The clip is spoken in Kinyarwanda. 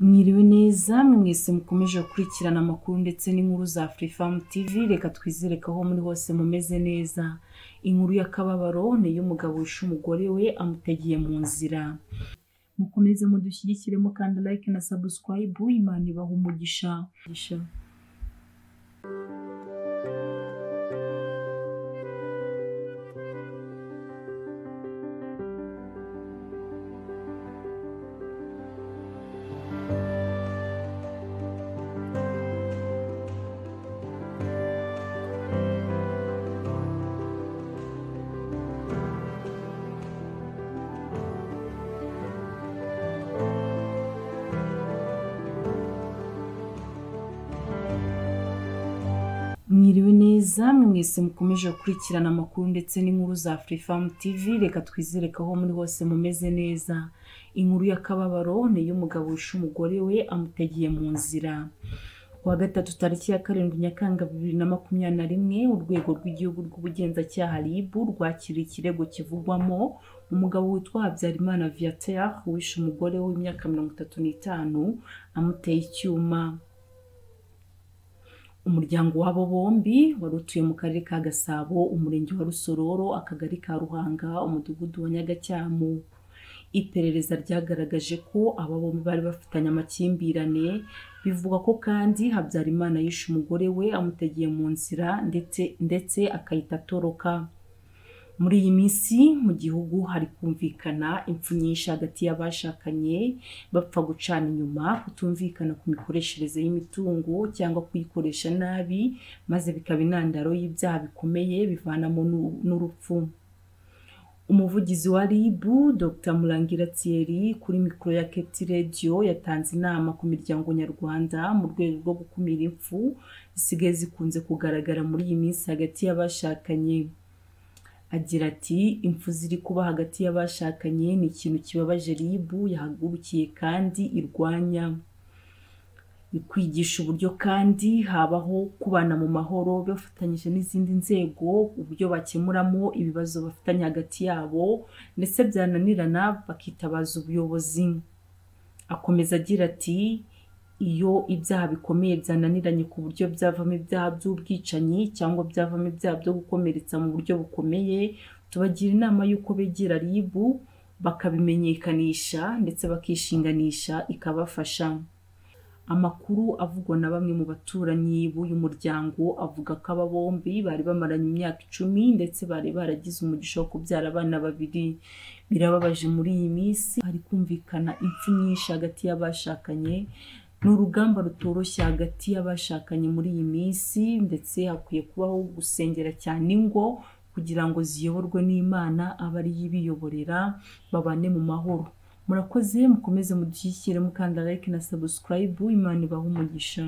Mwiriwe neza mwese mukomeje gukurikirana amakuru ndetse n'inkuru za Afrifame TV. Reka twizere ko aho muri hose mumeze neza. Inkuru y'akababaro ni y'umugabo wishe umugore we amutegeye mu nzira. Mukomeze mudushyigikiremo kandi like na subscribe. Imana ibaha umugisha. Mwiriwe neza mwese mukomeje gukurikirana amakuru ndetse n'inkuru za Afrifame TV. Reka twizere ko aho muri hose mumeze neza. Inkuru y'akababaro ni y'umugabo wishe umugore we amutegeye mu nzira. Kuwa gatatu tariki ya 7 Nyakanga 2021 urwego rw'igihugu rw'ubugenzacyaha RIB rwakiriye ikirego kivugwamo umugabo witwa Habyarimana Viateur wishe umugore we w'imyaka 35 amuteye icyuma. Umuryango wabo bombi wari utuye mu karere ka Gasabo, umurenge wa Rusororo, akagari ka Ruhanga, umudugudu wa Nyagacyamu. Iperereza ryagaragaje ko aba bombi bari bafitanye amakimbirane, bivuga ko kandi Habyarimana yishe umugore we amutegeye mu nzira ndetse akahita atoroka. Muri iyi minsi mu gihugu hari kumvikana impfu nyinshi hagati y'abashakanye bapfa gucana inyuma, kutumvikana ku mikoreshereze y'imitungo cyangwa kuyikoresha nabi, maze bikaba intandaro y'ibyaha bikomeye bivanamo n'urupfu. Umuvugizi wa RIB Dr Murangira Thierry kuri mikoro ya Keti Radio yatanze inama ku miryango nyarwanda mu rwego rwo gukumira impfu zisigaye zikunze kugaragara muri iyi minsi hagati y'abashakanye. Agira ati impfu ziri kuba hagati y'abashakanye ni ikintu kibabaje RIB yahagurukiye kandi irwanya. Kwigisha uburyo kandi habaho kubana mu mahoro bafatanyije n'izindi nzego, uburyo bakemuramo ibibazo bafitanye hagati yabo ndetse byananirana bakitabaza ubuyobozi. Akomeza agira ati iyo ibyaha bikomeye byananiranye ku buryo byavamo ibyaha by'ubwicanyi cyangwa byavamo ibyaha byo gukomeretsa mu buryo bukomeye, tubagira inama y'uko begera RIB bakabimenyekanisha ndetse bakishinganisha ikabafasha. Amakuru avugwa na bamwe mu baturanyi b'uyu muryango avuga ko aba bombi bari bamaranye imyaka 10 ndetse bari baragize umugisha wo kubyara abana 2. Birababaje muri iyi minsi hari kumvikana impfu nyinshi hagati y'abashakanye. Ni urugamba rutoroshye hagati y'abashakanye muri iyi minsi, ndetse hakwiye kubaho gusengera cyane ingo kugira ngo ziyoborwe n'Imana aba ari yibiyoborera babane mu mahoro. Murakoze mukomeze mudushyigikire mukanda like na subscribe. Imana ibaha umugisha.